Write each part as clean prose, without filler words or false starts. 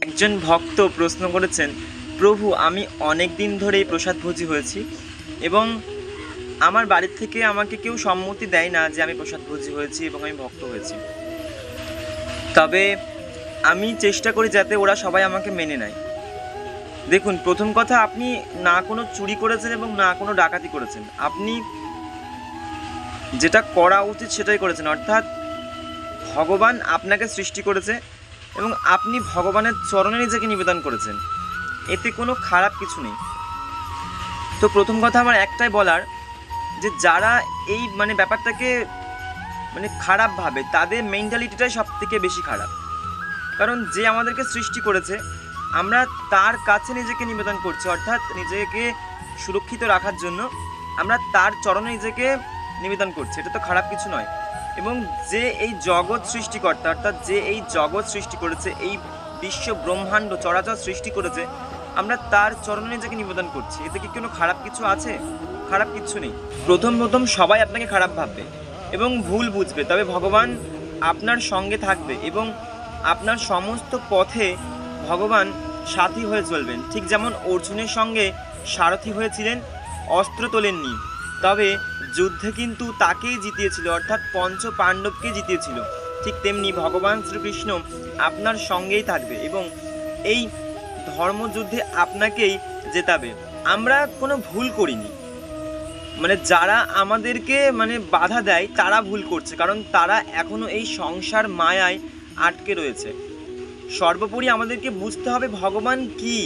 একজন ভক্ত প্রশ্ন করেছেন, প্রভু আমি অনেক দিন ধরে এই প্রসাদভোজী হয়েছি এবং আমার বাড়ির থেকে আমাকে কেউ সম্মতি দেয় না যে আমি প্রসাদভোজী হয়েছি এবং আমি ভক্ত হয়েছি। তবে আমি চেষ্টা করি যাতে ওরা সবাই আমাকে মেনে নেয়। দেখুন, প্রথম কথা, আপনি না কোনো চুরি করেছেন এবং না কোনো ডাকাতি করেছেন। আপনি যেটা করা উচিত সেটাই করেছেন, অর্থাৎ ভগবান আপনাকে সৃষ্টি করেছে এবং আপনি ভগবানের চরণে নিজেকে নিবেদন করেছেন, এতে কোনো খারাপ কিছু নেই। তো প্রথম কথা আমার একটাই বলার, যে যারা এই ব্যাপারটাকে খারাপ ভাবে, তাদের মেন্টালিটিটাই সব থেকে বেশি খারাপ। কারণ যে আমাদেরকে সৃষ্টি করেছে, আমরা তার কাছে নিজেকে নিবেদন করছি, অর্থাৎ নিজেকে সুরক্ষিত রাখার জন্য আমরা তার চরণে নিজেকে নিবেদন করছি। এটা তো খারাপ কিছু নয়। এবং যে এই জগৎ সৃষ্টিকর্তা, অর্থাৎ যে এই জগৎ সৃষ্টি করেছে, এই বিশ্ব ব্রহ্মাণ্ড চরাচর সৃষ্টি করেছে, আমরা তার চরণে নিজেকে নিবেদন করছি। এতে কি কোনো খারাপ কিছু আছে? খারাপ কিছু নেই। প্রথম সবাই আপনাকে খারাপ ভাববে এবং ভুল বুঝবে, তবে ভগবান আপনার সঙ্গে থাকবে এবং আপনার সমস্ত পথে ভগবান সাথী হয়ে চলবেন। ঠিক যেমন অর্জুনের সঙ্গে সারথি হয়েছিলেন, অস্ত্র তোলেননি, তবে যুদ্ধে কিন্তু তাকেই জিতিয়েছিল, অর্থাৎ পঞ্চ পাণ্ডবকে জিতিয়েছিল। ঠিক তেমনি ভগবান শ্রীকৃষ্ণ আপনার সঙ্গেই থাকবে এবং এই ধর্মযুদ্ধে আপনাকেই জেতাবে। আমরা কোনো ভুল করিনি, যারা আমাদেরকে বাধা দেয় তারা ভুল করছে, কারণ তারা এখনো এই সংসার মায়ায় আটকে রয়েছে। সর্বোপরি আমাদেরকে বুঝতে হবে ভগবান কি,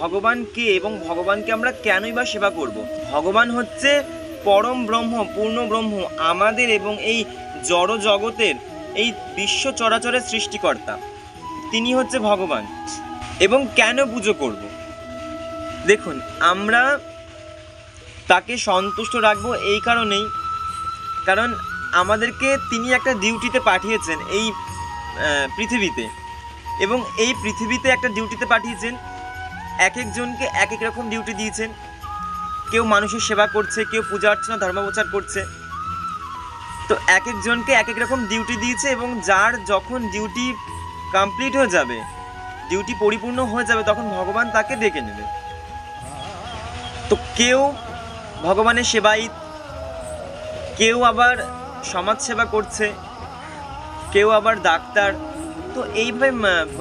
ভগবান কে এবং ভগবানকে আমরা কেনই বা সেবা করব। ভগবান হচ্ছে পরম ব্রহ্ম, পূর্ণ ব্রহ্ম, আমাদের এবং এই জড় জগতের, এই বিশ্ব চরাচরের সৃষ্টিকর্তা। তিনি হচ্ছে ভগবান। এবং কেন পুজো করব? দেখুন, আমরা তাকে সন্তুষ্ট রাখবো এই কারণেই, কারণ আমাদেরকে তিনি একটা ডিউটিতে পাঠিয়েছেন এই পৃথিবীতে, এবং এই পৃথিবীতে একটা ডিউটিতে পাঠিয়েছেন। এক একজনকে এক এক রকম ডিউটি দিয়েছেন। কেউ মানুষের সেবা করছে, কেউ পূজা অর্চনা ধর্মপ্রচার করছে। তো এক একজনকে এক এক রকম ডিউটি দিয়েছে এবং যার যখন ডিউটি কমপ্লিট হয়ে যাবে, ডিউটি পরিপূর্ণ হয়ে যাবে, তখন ভগবান তাকে ডেকে নেবে। তো কেউ ভগবানের সেবায়িত, কেউ আবার সমাজ সেবা করছে, কেউ আবার ডাক্তার। তো এইভাবে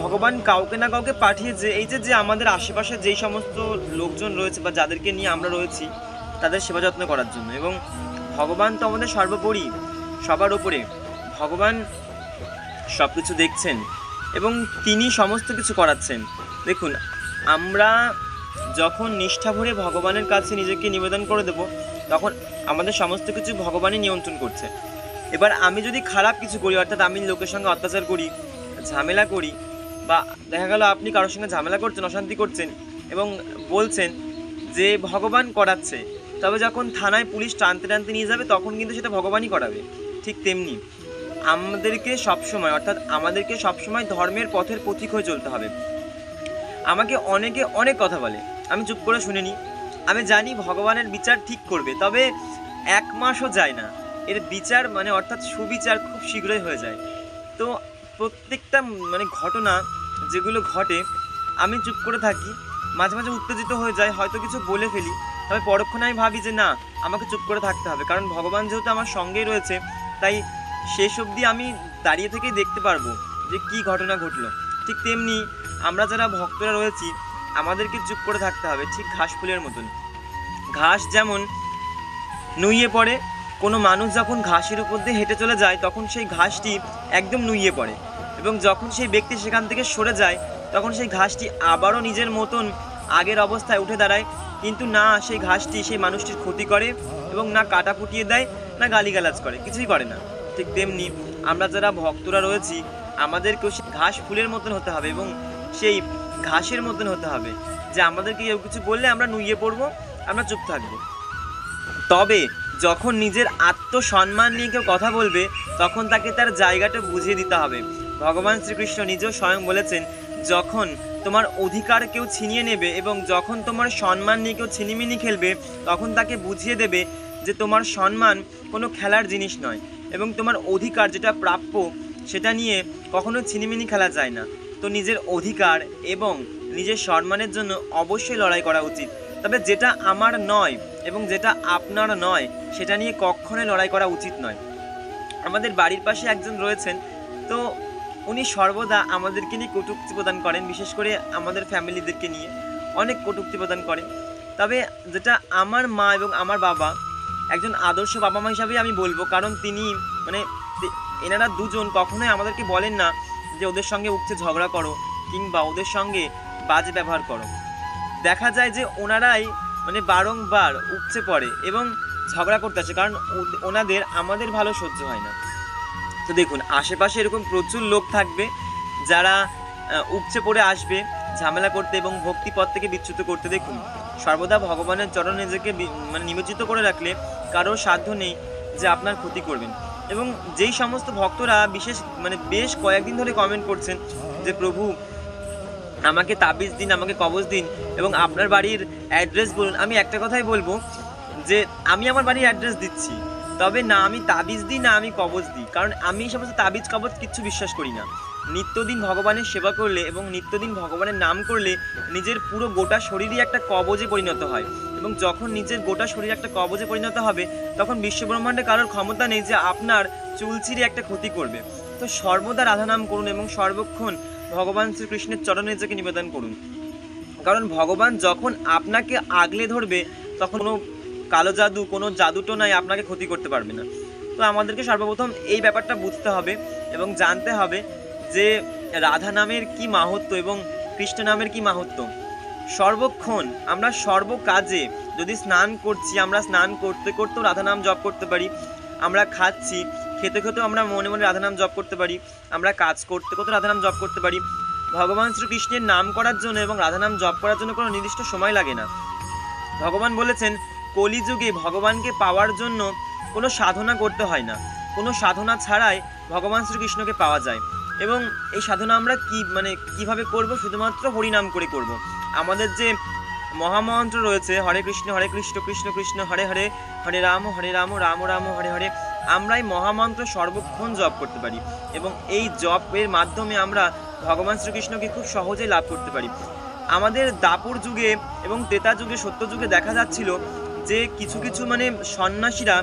ভগবান কাউকে না কাউকে পাঠিয়েছে এই যে আমাদের আশেপাশে যেই সমস্ত লোকজন রয়েছে বা যাদেরকে নিয়ে আমরা রয়েছি, তাদের সেবা যত্ন করার জন্য। এবং ভগবান তো আমাদের সর্বোপরি, সবার ওপরে। ভগবান সব কিছু দেখছেন এবং তিনি সমস্ত কিছু করাচ্ছেন। দেখুন, আমরা যখন নিষ্ঠা ভরে ভগবানের কাছে নিজেকে নিবেদন করে দেব, তখন আমাদের সমস্ত কিছু ভগবানই নিয়ন্ত্রণ করছে। এবার আমি যদি খারাপ কিছু করি, অর্থাৎ আমি লোকের সঙ্গে অত্যাচার করি, ঝামেলা করি, বা দেখা গেল আপনি কারোর সঙ্গে ঝামেলা করছেন, অশান্তি করছেন এবং বলছেন যে ভগবান করাচ্ছে, তবে যখন থানায় পুলিশ টানতে টানতে নিয়ে যাবে, তখন কিন্তু সেটা ভগবানই করাবে। ঠিক তেমনি আমাদেরকে সবসময় ধর্মের পথের পথিক হয়ে চলতে হবে। আমাকে অনেকে অনেক কথা বলে, আমি চুপ করে শুনিনি। আমি জানি ভগবানের বিচার ঠিক করবে, তবে 1 মাসও যায় না, এর বিচার অর্থাৎ সুবিচার খুব শীঘ্রই হয়ে যায়। তো প্রত্যেকটা ঘটনা যেগুলো ঘটে, আমি চুপ করে থাকি, মাঝে মাঝে উত্তেজিত হয়ে যায়, হয়তো কিছু বলে ফেলি, তবে পরক্ষণে আমি ভাবি যে না, আমাকে চুপ করে থাকতে হবে, কারণ ভগবান যেহেতু আমার সঙ্গেই রয়েছে, তাই শেষ অবধি আমি দাঁড়িয়ে থেকেই দেখতে পারবো যে কী ঘটনা ঘটলো। ঠিক তেমনি আমরা যারা ভক্তরা রয়েছি, আমাদেরকে চুপ করে থাকতে হবে, ঠিক ঘাস ফুলের মতন। ঘাস যেমন নুইয়ে পড়ে, কোনো মানুষ যখন ঘাসের উপর দিয়ে হেঁটে চলে যায়, তখন সেই ঘাসটি একদম নুইয়ে পড়ে, এবং যখন সেই ব্যক্তি সেখান থেকে সরে যায়, তখন সেই ঘাসটি আবারও নিজের মতন আগের অবস্থায় উঠে দাঁড়ায়। কিন্তু না, সেই ঘাসটি সেই মানুষটির ক্ষতি করে এবং না কাটা ফুটিয়ে দেয়, না গালিগালাজ করে, কিছুই করে না। ঠিক তেমনি আমরা যারা ভক্তরা রয়েছি, আমাদেরকেও সেই ঘাস ফুলের মতন হতে হবে এবং সেই ঘাসের মতন হতে হবে, যে আমাদেরকে কেউ কিছু বললে আমরা নুইয়ে পড়বো, আমরা চুপ থাকবো। তবে যখন নিজের আত্মসম্মান নিয়ে কেউ কথা বলবে, তখন তাকে তার জায়গাটা বুঝিয়ে দিতে হবে। ভগবান শ্রীকৃষ্ণ নিজেও স্বয়ং বলেছেন, যখন তোমার অধিকার কেউ ছিনিয়ে নেবে এবং যখন তোমার সম্মান নিয়ে কেউ ছিনিমিনি খেলবে, তখন তাকে বুঝিয়ে দেবে যে তোমার সম্মান কোনো খেলার জিনিস নয় এবং তোমার অধিকার যেটা প্রাপ্য, সেটা নিয়ে কখনো ছিনিমিনি খেলা যায় না। তো নিজের অধিকার এবং নিজের সম্মানের জন্য অবশ্যই লড়াই করা উচিত। তবে যেটা আমার নয় এবং যেটা আপনার নয় সেটা নিয়ে কখনোই লড়াই করা উচিত নয়। আমাদের বাড়ির পাশে একজন রয়েছেন, তো উনি সর্বদা আমাদেরকে নিয়ে কটূক্তি প্রদান করেন, বিশেষ করে আমাদের ফ্যামিলিদেরকে নিয়ে অনেক কটূক্তি প্রদান করেন। তবে যেটা আমার মা এবং আমার বাবা, একজন আদর্শ বাবা মা হিসাবে আমি বলবো, কারণ তিনি মানে এনারা দুজন কখনোই আমাদেরকে বলেন না যে ওদের সঙ্গে উঠছে ঝগড়া করো কিংবা ওদের সঙ্গে বাজে ব্যবহার করো। দেখা যায় যে ওনারাই মানে বারংবার উপচে পড়ে এবং ঝগড়া করতে আসে, কারণ ওনাদের আমাদের ভালো সহ্য হয় না। তো দেখুন, আশেপাশে এরকম প্রচুর লোক থাকবে যারা উপচে পড়ে আসবে ঝামেলা করতে এবং ভক্তিপথ থেকে বিচ্যুত করতে। দেখুন, সর্বদা ভগবানের চরণে নিজেকে মানে নিমজ্জিত করে রাখলে কারোর সাধ্য নেই যে আপনার ক্ষতি করবেন। এবং যেই সমস্ত ভক্তরা বেশ কয়েকদিন ধরে কমেন্ট করছেন যে প্রভু আমাকে তাবিজ দিন, আমাকে কবজ দিন এবং আপনার বাড়ির অ্যাড্রেস বলুন, আমি একটা কথাই বলবো যে আমি আমার বাড়ির অ্যাড্রেস দিচ্ছি, তবে না আমি তাবিজ দিই না আমি কবজ দিই, কারণ আমি এই সমস্ত তাবিজ কবজ কিচ্ছু বিশ্বাস করি না। নিত্যদিন ভগবানের সেবা করলে এবং নিত্যদিন ভগবানের নাম করলে নিজের পুরো গোটা শরীরই একটা কবজে পরিণত হয়, এবং যখন নিজের গোটা শরীর একটা কবজে পরিণত হবে তখন বিশ্বব্রহ্মাণ্ডে কারোর ক্ষমতা নেই যে আপনার চুলচিরে একটা ক্ষতি করবে। তো সর্বদা রাধা নাম করুন এবং সর্বক্ষণ ভগবান শ্রীকৃষ্ণের চরণে নিজেকে নিবেদন করুন, কারণ ভগবান যখন আপনাকে আগলে ধরবে তখন কোনো কালো জাদু, কোনো জাদুটোনায় আপনাকে ক্ষতি করতে পারবে না। তো আমাদেরকে সর্বপ্রথম এই ব্যাপারটা বুঝতে হবে এবং জানতে হবে যে রাধা নামের কি মাহাত্ম্য এবং কৃষ্ণ নামের কি মাহাত্ম্য। সর্বক্ষণ আমরা সর্বকাজে, যদি স্নান করছি আমরা স্নান করতে করতেও রাধা নাম জপ করতে পারি, আমরা খাচ্ছি খেতে খেতেও আমরা মনে মনে রাধা নাম জপ করতে পারি, আমরা কাজ করতে করতে রাধা নাম জপ করতে পারি। ভগবান শ্রীকৃষ্ণের নাম করার জন্য এবং রাধা নাম জপ করার জন্য কোনো নির্দিষ্ট সময় লাগে না। ভগবান বলেছেন কলিযুগে ভগবানকে পাওয়ার জন্য কোনো সাধনা করতে হয় না, কোনো সাধনা ছাড়াই ভগবান শ্রীকৃষ্ণকে পাওয়া যায়। এবং এই সাধনা আমরা কিভাবে করব? শুধুমাত্র হরিনাম করে করব। আমাদের যে মহামন্ত্র রয়েছে হরে কৃষ্ণ কৃষ্ণ কৃষ্ণ হরে হরে, হরে রাম রাম রাম হরে হরে, আমরা এই মহামন্ত্র সর্বক্ষণ জপ করতে পারি এবং এই জপের মাধ্যমে আমরা ভগবান শ্রীকৃষ্ণকে খুব সহজেই লাভ করতে পারি। আমাদের দাপর যুগে এবং ত্রেতা যুগে, সত্য যুগে দেখা যাচ্ছিল যে কিছু কিছু সন্ন্যাসীরা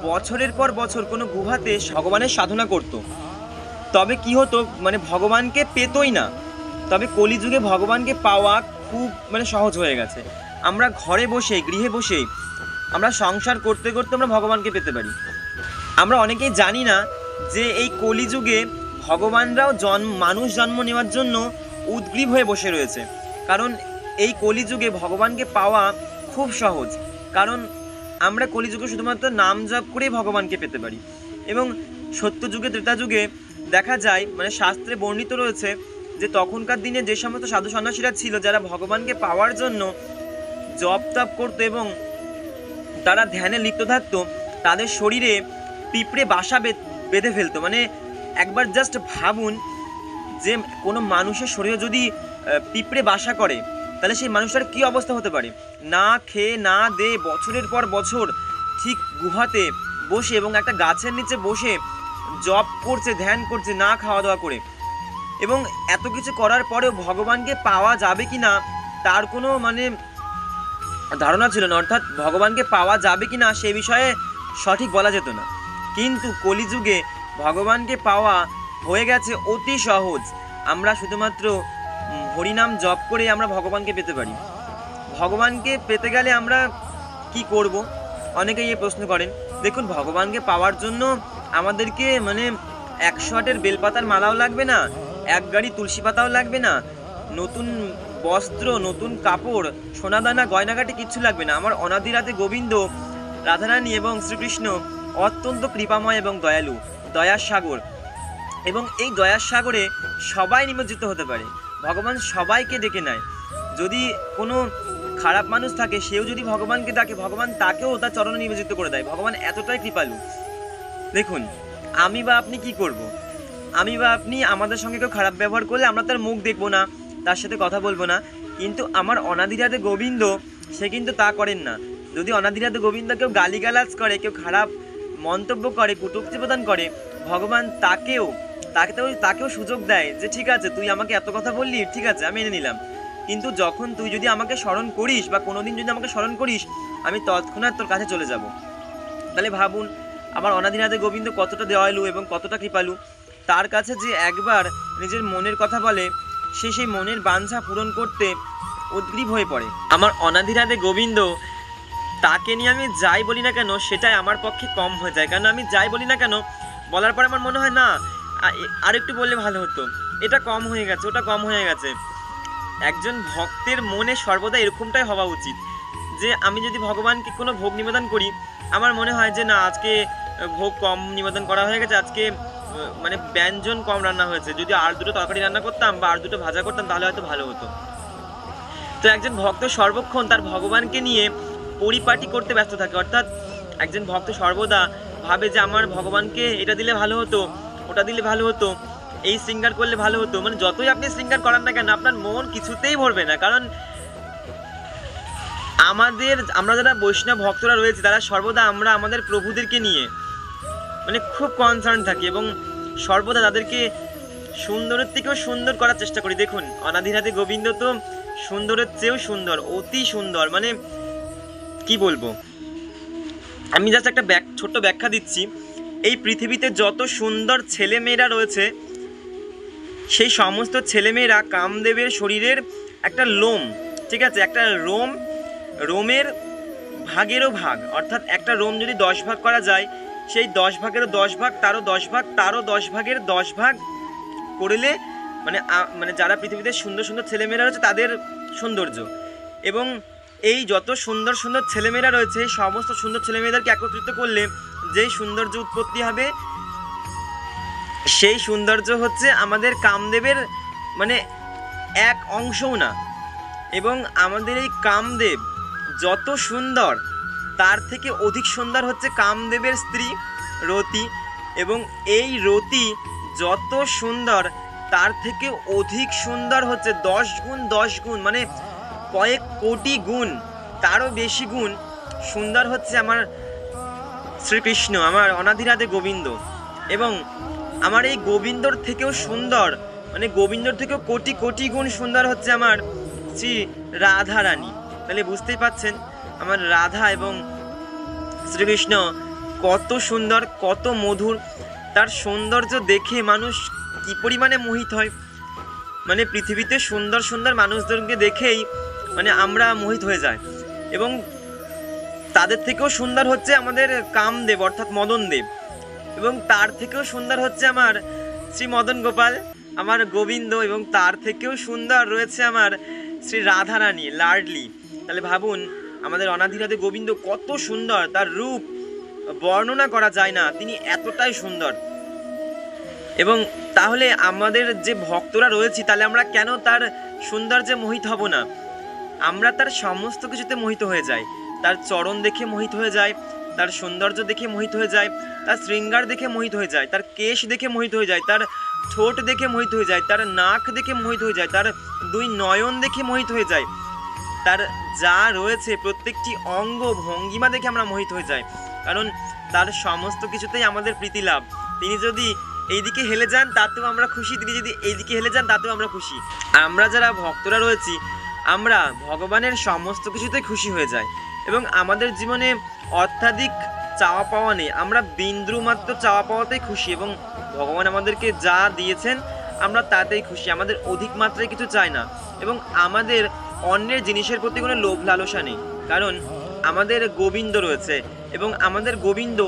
বছরের পর বছর কোনো গুহাতে ভগবানের সাধনা করত, তবে কি হতো ভগবানকে পেতই না। তবে কলিযুগে ভগবানকে পাওয়া খুব সহজ হয়ে গেছে। আমরা ঘরে বসে, গৃহে বসে আমরা সংসার করতে করতে আমরা ভগবানকে পেতে পারি। আমরা অনেকেই জানি না যে এই কলিযুগে ভগবানরাও মানুষ জন্ম নেওয়ার জন্য উদ্গ্রীব হয়ে বসে রয়েছে, কারণ এই কলিযুগে ভগবানকে পাওয়া খুব সহজ, কারণ আমরা কলিযুগে শুধুমাত্র নাম জপ করেই ভগবানকে পেতে পারি। এবং সত্য যুগে, ত্রেতা যুগে দেখা যায় শাস্ত্রে বর্ণিত রয়েছে যে তখনকার দিনে যে সমস্ত সাধু সন্ন্যাসীরা ছিল যারা ভগবানকে পাওয়ার জন্য জপ তপ করতো এবং তারা ধ্যানে লিপ্ত থাকতো, তাদের শরীরে পিঁপড়ে বাসা বেঁধে ফেলতো। একবার জাস্ট ভাবুন যে কোনো মানুষের শরীরে যদি পিঁপড়ে বাসা করে তাহলে সেই মানুষটার কী অবস্থা হতে পারে। না খেয়ে না দে বছরের পর বছর ঠিক গুহাতে বসে এবং একটা গাছের নিচে বসে জপ করছে, ধ্যান করছে, না খাওয়া দাওয়া করে, এবং এত কিছু করার পরেও ভগবানকে পাওয়া যাবে কি না তার কোনো ধারণা ছিল না, অর্থাৎ ভগবানকে পাওয়া যাবে কি না সে বিষয়ে সঠিক বলা যেত না। কিন্তু কলিযুগে ভগবানকে পাওয়া হয়ে গেছে অতি সহজ। আমরা শুধুমাত্র হরিনাম জপ করে আমরা ভগবানকে পেতে পারি। ভগবানকে পেতে গেলে আমরা কি করব? অনেকেই এই প্রশ্ন করেন। দেখুন, ভগবানকে পাওয়ার জন্য আমাদেরকে 108 বেলপাতার মালাও লাগবে না, এক গাড়ি তুলসী পাতাও লাগবে না, নতুন বস্ত্র, নতুন কাপড়, সোনাদানা, গয়নাঘাটি কিচ্ছু লাগবে না। আমার অনাদিরাতে গোবিন্দ, রাধারানী এবং শ্রীকৃষ্ণ অত্যন্ত কৃপাময় এবং দয়ালু, দয়ার সাগর, এবং এই দয়ার সাগরে সবাই নিমজ্জিত হতে পারে। ভগবান সবাইকে ডেকে নেয়। যদি কোনো খারাপ মানুষ থাকে সেও যদি ভগবানকে ডাকে, ভগবান তাকেও তার চরণে নিবেদিত করে দেয়। ভগবান এতটাই কৃপালু। দেখুন, আমি বা আপনি কি করব? আমি বা আপনি আমাদের সঙ্গে কেউ খারাপ ব্যবহার করলে আমরা তার মুখ দেখবো না, তার সাথে কথা বলবো না, কিন্তু আমার অনাদিরাতে গোবিন্দ সে কিন্তু তা করেন না। যদি অনাদিরাতে গোবিন্দ কেউ গালিগালাজ করে, কেউ খারাপ মন্তব্য করে, কটূক্তি প্রদান করে, ভগবান তাকেও তাকেও সুযোগ দেয় যে ঠিক আছে তুই আমাকে এত কথা বললি, ঠিক আছে আমি মেনে নিলাম, কিন্তু যখন তুই যদি আমাকে স্মরণ করিস বা কোনোদিন যদি আমাকে স্মরণ করিস আমি তৎক্ষণাৎ তোর কাছে চলে যাব। তাহলে ভাবুন আমার অনাদিনাথে গোবিন্দ কতটা দয়ালু এবং কতটা কৃপালু। তার কাছে যে একবার নিজের মনের কথা বলে সে সেই মনের বাঞ্ছা পূরণ করতে উদ্গ্রীব হয়ে পড়ে। আমার অনাদিনাথে গোবিন্দ তাকে নিয়ে আমি যাই বলি না কেন সেটাই আমার পক্ষে কম হয়ে যায়, কারণ আমি যাই বলি না কেন বলার পরে আমার মনে হয় না আর একটু বললে ভালো হতো, এটা কম হয়ে গেছে, ওটা কম হয়ে গেছে। একজন ভক্তের মনে সর্বদা এরকমটাই হওয়া উচিত যে আমি যদি ভগবানকে কোনো ভোগ নিবেদন করি আমার মনে হয় যে না আজকে ভোগ কম নিবেদন করা হয়ে গেছে, আজকে মানে ব্যঞ্জন কম রান্না হয়েছে, যদি আর দুটো তরকারি রান্না করতাম বা আর দুটো ভাজা করতাম তাহলে হয়তো ভালো হতো। তো একজন ভক্ত সর্বক্ষণ তার ভগবানকে নিয়ে পরিপাটি করতে ব্যস্ত থাকে, অর্থাৎ একজন ভক্ত সর্বদা ভাবে যে আমার ভগবানকে এটা দিলে ভালো হতো, ওটা দিলে ভালো হতো, এই শৃঙ্গার করলে ভালো হতো। মানে যতই আপনি শৃঙ্গার করান না কেন আপনার মন কিছুতেই ভরবে না, কারণ আমরা যারা বৈষ্ণব ভক্তরা রয়েছে তারা সর্বদা আমরা আমাদের প্রভুদেরকে নিয়ে মানে খুব কনসার্ন থাকি এবং সর্বদা তাদেরকে সুন্দরের থেকেও সুন্দর করার চেষ্টা করি। দেখুন অনাদিনাথে গোবিন্দ তো সুন্দরের চেয়েও সুন্দর, অতি সুন্দর, মানে কি বলবো। আমি জাস্ট একটা ছোট্ট ব্যাখ্যা দিচ্ছি। এই পৃথিবীতে যত সুন্দর ছেলেমেয়েরা রয়েছে সেই সমস্ত ছেলেমেয়েরা কামদেবের শরীরের একটা লোম, ঠিক আছে, একটা রোমের ভাগেরও ভাগ, অর্থাৎ একটা রোম যদি 10 ভাগ করা যায় সেই 10 ভাগেরও 10 ভাগ, তারও 10 ভাগ, তারও 10 ভাগের 10 ভাগ করলে মানে যারা পৃথিবীতে সুন্দর সুন্দর ছেলেমেয়েরা রয়েছে তাদের সৌন্দর্য। এবং এই যত সুন্দর সুন্দর ছেলেমেয়েরা রয়েছে এই সমস্ত সুন্দর ছেলেমেয়েদেরকে একত্রিত করলে যেই সৌন্দর্য উৎপত্তি হবে সেই সৌন্দর্য হচ্ছে আমাদের কামদেবের মানে এক অংশও না। এবং আমাদের এই কামদেব যত সুন্দর তার থেকে অধিক সুন্দর হচ্ছে কামদেবের স্ত্রী রতি, এবং এই রতি যত সুন্দর তার থেকে অধিক সুন্দর হচ্ছে 10 গুণ 10 গুণ মানে কয়েক কোটি গুণ তারও বেশি গুণ সুন্দর হচ্ছে আমার শ্রীকৃষ্ণ, আমার অনাদিনাথে গোবিন্দ। এবং আমার এই গোবিন্দর থেকেও সুন্দর মানে গোবিন্দর থেকেও কোটি কোটি গুণ সুন্দর হচ্ছে আমার শ্রী রাধা রানী। তাহলে বুঝতেই পাচ্ছেন আমার রাধা এবং শ্রীকৃষ্ণ কত সুন্দর, কত মধুর, তার সৌন্দর্য দেখে মানুষ কি পরিমাণে মোহিত হয়। মানে পৃথিবীতে সুন্দর সুন্দর মানুষদেরকে দেখেই মানে আমরা মোহিত হয়ে যাই। এবং তাদের থেকেও সুন্দর হচ্ছে আমাদের কামদেব অর্থাৎ মদনদেব, এবং তার থেকেও সুন্দর হচ্ছে আমার শ্রী মদন গোপাল আমার গোবিন্দ, এবং তার থেকেও সুন্দর রয়েছে আমার শ্রী রাধারানী লাডলি। তাহলে ভাবুন আমাদের অনাদিনাথে গোবিন্দ কত সুন্দর, তার রূপ বর্ণনা করা যায় না, তিনি এতটাই সুন্দর। এবং তাহলে আমাদের যে ভক্তরা রয়েছি তাহলে আমরা কেন তার সৌন্দর্যে মোহিত হব না? আমরা তার সমস্ত কিছুতে মোহিত হয়ে যাই, তার চরণ দেখে মোহিত হয়ে যায়, তার সৌন্দর্য দেখে মোহিত হয়ে যায়, তার শৃঙ্গার দেখে মোহিত হয়ে যায়, তার কেশ দেখে মোহিত হয়ে যায়, তার ঠোঁট দেখে মোহিত হয়ে যায়, তার নাক দেখে মোহিত হয়ে যায়, তার 2 নয়ন দেখে মোহিত হয়ে যায়, তার যা রয়েছে প্রত্যেকটি অঙ্গ ভঙ্গিমা দেখে আমরা মোহিত হয়ে যাই, কারণ তার সমস্ত কিছুতেই আমাদের প্রীতি লাভ। তিনি যদি এইদিকে হেলে যান তাতেও আমরা খুশি, তিনি যদি এইদিকে হেলে যান তাতেও আমরা খুশি। আমরা যারা ভক্তরা রয়েছি আমরা ভগবানের সমস্ত কিছুতেই খুশি হয়ে যাই, এবং আমাদের জীবনে অত্যাধিক চাওয়া পাওয়া নেই, আমরা বিন্দু মাত্র চাওয়া পাওয়াতেই খুশি, এবং ভগবান আমাদেরকে যা দিয়েছেন আমরা তাতেই খুশি, আমাদের অধিক মাত্রায় কিছু চাই না। এবং আমাদের অন্যের জিনিসের প্রতি কোনো লোভ লালসা নেই, কারণ আমাদের গোবিন্দ রয়েছে, এবং আমাদের গোবিন্দ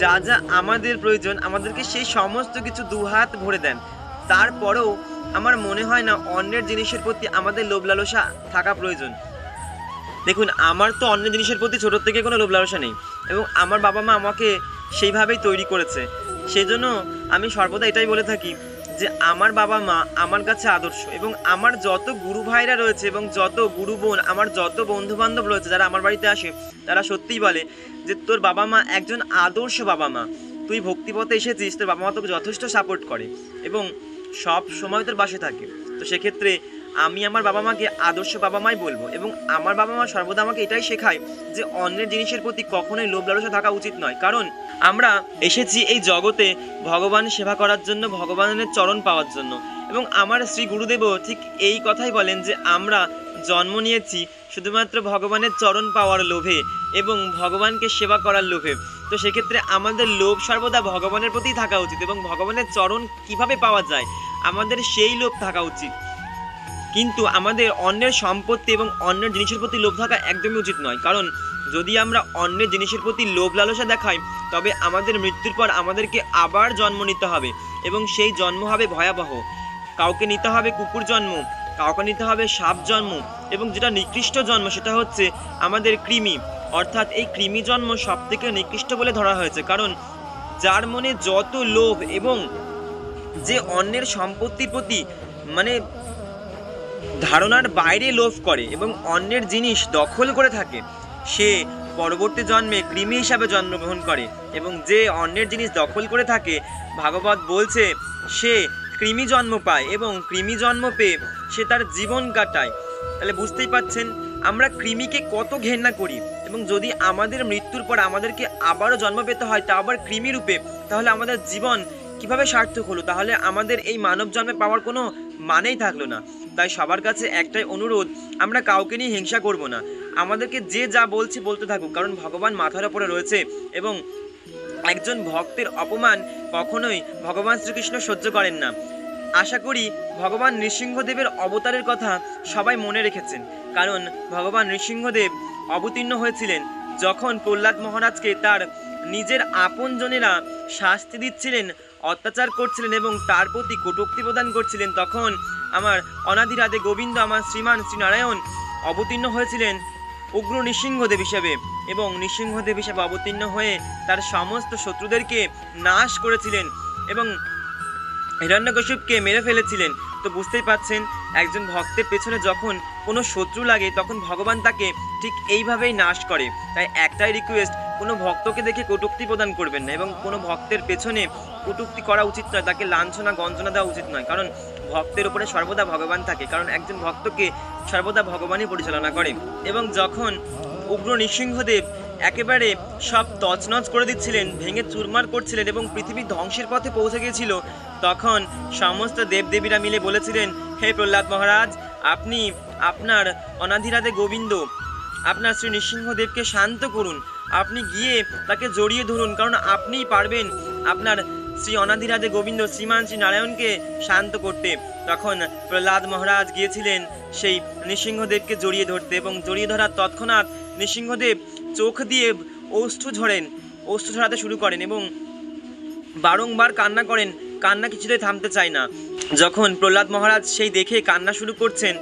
যা যা আমাদের প্রয়োজন আমাদেরকে সেই সমস্ত কিছু 2 হাত ভরে দেন। তারপরেও আমার মনে হয় না অন্যের জিনিসের প্রতি আমাদের লোভ লালসা থাকা প্রয়োজন। দেখুন আমার তো অন্য জিনিসের প্রতি ছোটোর থেকে কোনো লোভ লালসা নেই, এবং আমার বাবা মা আমাকে সেইভাবেই তৈরি করেছে। সেই জন্য আমি সর্বদা এটাই বলে থাকি যে আমার বাবা মা আমার কাছে আদর্শ, এবং আমার যত গুরু ভাইরা রয়েছে এবং যত গুরু বোন, আমার যত বন্ধু বান্ধব রয়েছে যারা আমার বাড়িতে আসে তারা সত্যিই বলে যে তোর বাবা মা একজন আদর্শ বাবা মা, তুই ভক্তিপথে এসেছিস, তোর বাবা মা তোকে যথেষ্ট সাপোর্ট করে এবং সব সময় তোর পাশে থাকে। তো সেক্ষেত্রে আমি আমার বাবা মাকে আদর্শ বাবা মাই বলবো, এবং আমার বাবা মা সর্বদা আমাকে এটাই শেখায় যে অন্যের জিনিসের প্রতি কখনোই লোভ লালসা থাকা উচিত নয়, কারণ আমরা এসেছি এই জগতে ভগবান সেবা করার জন্য, ভগবানের চরণ পাওয়ার জন্য। এবং আমার শ্রী গুরুদেবও ঠিক এই কথাই বলেন যে আমরা জন্ম নিয়েছি শুধুমাত্র ভগবানের চরণ পাওয়ার লোভে এবং ভগবানকে সেবা করার লোভে। তো সেক্ষেত্রে আমাদের লোভ সর্বদা ভগবানের প্রতিই থাকা উচিত এবং ভগবানের চরণ কিভাবে পাওয়া যায় আমাদের সেই লোভ থাকা উচিত। কিন্তু আমাদের অন্যের সম্পত্তি এবং অন্যের জিনিসের প্রতি লোভ থাকা একদমই উচিত নয়। কারণ যদি আমরা অন্যের জিনিসের প্রতি লোভ লালসা দেখাই তবে আমাদের মৃত্যুর পর আমাদেরকে আবার জন্ম নিতে হবে এবং সেই জন্ম হবে ভয়াবহ। কাউকে নিতে হবে কুকুর জন্ম, কাউকে নিতে হবে সাপ জন্ম, এবং যেটা নিকৃষ্ট জন্ম সেটা হচ্ছে আমাদের কৃমি। অর্থাৎ এই কৃমি জন্ম সব থেকে নিকৃষ্ট বলে ধরা হয়েছে। কারণ যার মনে যত লোভ এবং যে অন্যের সম্পত্তির প্রতি মানে ধারণার বাইরে লোভ করে এবং অন্যের জিনিস দখল করে থাকে, সে পরবর্তী জন্মে কৃমি হিসাবে জন্মগ্রহণ করে। এবং যে অন্যের জিনিস দখল করে থাকে, ভাগবত বলছে সে কৃমি জন্ম পায় এবং কৃমি জন্ম পেয়ে সে তার জীবন কাটায়। তাহলে বুঝতেই পাচ্ছেন আমরা কৃমিকে কত ঘেন্না করি। এবং যদি আমাদের মৃত্যুর পর আমাদেরকে আবারও জন্ম পেতে হয় তা আবার কৃমি রূপে, তাহলে আমাদের জীবন কিভাবে সার্থক হলো? তাহলে আমাদের এই মানব জন্মে পাওয়ার কোনো মানেই থাকলো না। তাই সবার কাছে একটাই অনুরোধ, আমরা কাউকে নিয়ে হিংসা করব না। আমাদেরকে যে যা বলছে বলতে থাকুক, কারণ ভগবান মাথার উপরে রয়েছে এবং একজন ভক্তের অপমান কখনোই ভগবান শ্রীকৃষ্ণ সহ্য করেন না। আশা করি ভগবান নৃসিংহদেবের অবতারের কথা সবাই মনে রেখেছেন। কারণ ভগবান নৃসিংহদেব অবতীর্ণ হয়েছিলেন যখন প্রহ্লাদ মহারাজকে তার নিজের আপনজনেরা শাস্তি দিচ্ছিলেন, অত্যাচার করছিলেন এবং তার প্রতি কটূক্তি প্রদান করছিলেন। তখন আমার অনাদি রাধে গোবিন্দ, আমার শ্রীমান শ্রীনারায়ণ অবতীর্ণ হয়েছিলেন উগ্র নৃসিংহদেব হিসেবে এবং নৃসিংহদেব হিসেবে অবতীর্ণ হয়ে তার সমস্ত শত্রুদেরকে নাশ করেছিলেন এবং হিরণ্যকশিপকে মেরে ফেলেছিলেন। তো বুঝতেই পাচ্ছেন একজন ভক্তের পেছনে যখন কোনো শত্রু লাগে তখন ভগবান তাকে ঠিক এইভাবেই নাশ করে। তাই একটাই রিকোয়েস্ট, কোনো ভক্তকে দেখে কটূক্তি প্রদান করবেন না এবং কোনো ভক্তের পেছনে কটূক্তি করা উচিত নয়, তাকে লাঞ্ছনা গঞ্জনা দেওয়া উচিত নয়। কারণ ভক্তের উপরে সর্বদা ভগবান থাকে, কারণ একজন ভক্তকে সর্বদা ভগবানই পরিচালনা করে। এবং যখন উগ্র নৃসিংহদেব একেবারে সব তছনছ করে দিচ্ছিলেন, ভেঙে চুরমার করছিলেন এবং পৃথিবী ধ্বংসের পথে পৌঁছে গিয়েছিল, তখন সমস্ত দেবদেবীরা মিলে বলেছিলেন, হে প্রহ্লাদ মহারাজ, আপনি আপনার অনাধিরাধে গোবিন্দ, আপনার শ্রী নৃসিংহদেবকে শান্ত করুন, আপনি গিয়ে তাকে জড়িয়ে ধরুন, কারণ আপনিই পারবেন আপনার শ্রী অনাধিরাধে গোবিন্দ শ্রীমান শ্রী নারায়ণকে শান্ত করতে। তখন প্রহ্লাদ মহারাজ গিয়েছিলেন সেই নৃসিংহদেবকে জড়িয়ে ধরতে এবং জড়িয়ে ধরার তৎক্ষণাৎ নৃসিংহদেব চোখ দিয়ে অশ্রু ঝরাতে শুরু করেন এবং বারংবার কান্না করেন, কান্না কিছুতেই থামতে চায় না। যখন প্রহ্লাদ মহারাজ সেই দেখে কান্না শুরু করছেন,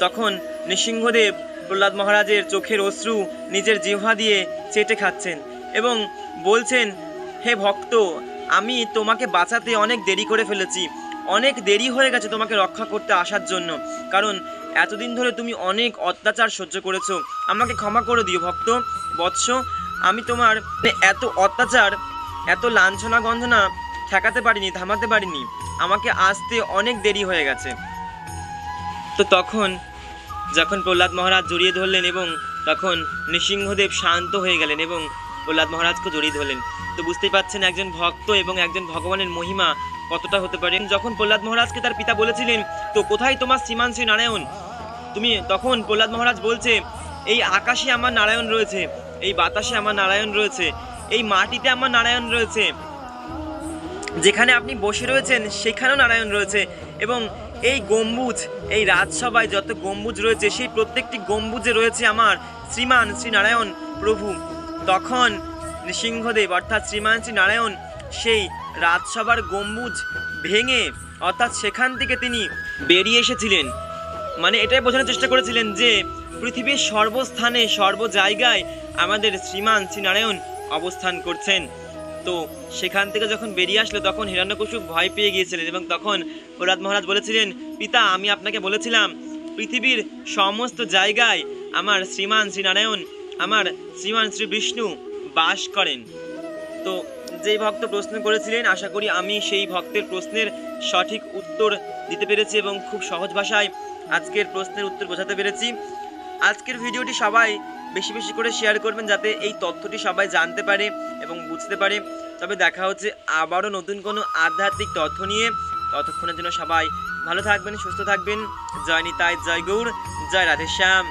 তখন নৃসিংহদেব প্রহ্লাদ মহারাজের চোখের অশ্রু নিজের জিহ্বা দিয়ে চেটে খাচ্ছেন এবং বলছেন, হে ভক্ত, আমি তোমাকে বাঁচাতে অনেক দেরি করে ফেলেছি, অনেক দেরি হয়ে গেছে তোমাকে রক্ষা করতে আসার জন্য, কারণ এতদিন ধরে তুমি অনেক অত্যাচার সহ্য করেছো, আমাকে ক্ষমা করে দিও ভক্ত বৎস। আমি তোমার এত অত্যাচার, এত লাঞ্ছনা গঞ্জনা ঠেকাতে পারিনি, থামাতে পারিনি, আমাকে আসতে অনেক দেরি হয়ে গেছে। তো তখন যখন প্রহ্লাদ মহারাজ জড়িয়ে ধরলেন এবং তখন নৃসিংহদেব শান্ত হয়ে গেলেন এবং প্রহ্লাদ মহারাজকে জড়িয়ে ধরলেন। তো বুঝতেই পাচ্ছেন একজন ভক্ত এবং একজন ভগবানের মহিমা কতটা হতে পারে। যখন প্রহ্লাদ মহারাজকে তার পিতা বলেছিলেন, তো কোথায় তোমার শ্রীমান শ্রী নারায়ণ, তুমি, তখন প্রহ্লাদ মহারাজ বলছে, এই আকাশে আমার নারায়ণ রয়েছে, এই বাতাসে আমার নারায়ণ রয়েছে, এই মাটিতে আমার নারায়ণ রয়েছে, যেখানে আপনি বসে রয়েছেন সেখানেও নারায়ণ রয়েছে, এবং এই গম্বুজ, এই রাজসভায় যত গম্বুজ রয়েছে সেই প্রত্যেকটি গম্বুজে রয়েছে আমার শ্রীমান শ্রী নারায়ণ প্রভু। তখন নৃসিংহদেব অর্থাৎ শ্রীমান শ্রী নারায়ণ সেই রাজসভার গম্বুজ ভেঙে অর্থাৎ সেখান থেকে তিনি বেরিয়ে এসেছিলেন। মানে এটাই বোঝানোর চেষ্টা করেছিলেন যে পৃথিবীর সর্বস্থানে সর্ব জায়গায় আমাদের শ্রীমান শ্রী নারায়ণ অবস্থান করছেন। তো সেখান থেকে যখন বেরিয়ে আসলো তখন হিরণ্যকশিপু ভয় পেয়ে গিয়েছিলেন এবং তখন প্রহ্লাদ মহারাজ বলেছিলেন, পিতা, আমি আপনাকে বলেছিলাম পৃথিবীর সমস্ত জায়গায় আমার শ্রীমান শ্রী নারায়ণ, আমার শ্রীমান শ্রী বিষ্ণু বাস করেন। তো যেই ভক্ত প্রশ্ন করেছিলেন, আশা করি আমি সেই ভক্তের প্রশ্নের সঠিক উত্তর দিতে পেরেছি এবং খুব সহজ ভাষায় আজকের প্রশ্নের উত্তর বোঝাতে পেরেছি। আজকের ভিডিওটি সবাই বেশি বেশি করে শেয়ার করবেন, যাতে এই তথ্যটি সবাই জানতে পারে এবং বুঝতে পারে। তবে দেখা হচ্ছে আবারও নতুন কোনো আধ্যাত্মিক তথ্য নিয়ে। ততক্ষণের জন্য সবাই ভালো থাকবেন, সুস্থ থাকবেন। জয় নিতাই, জয় গৌর, জয় রাধেশ্যাম।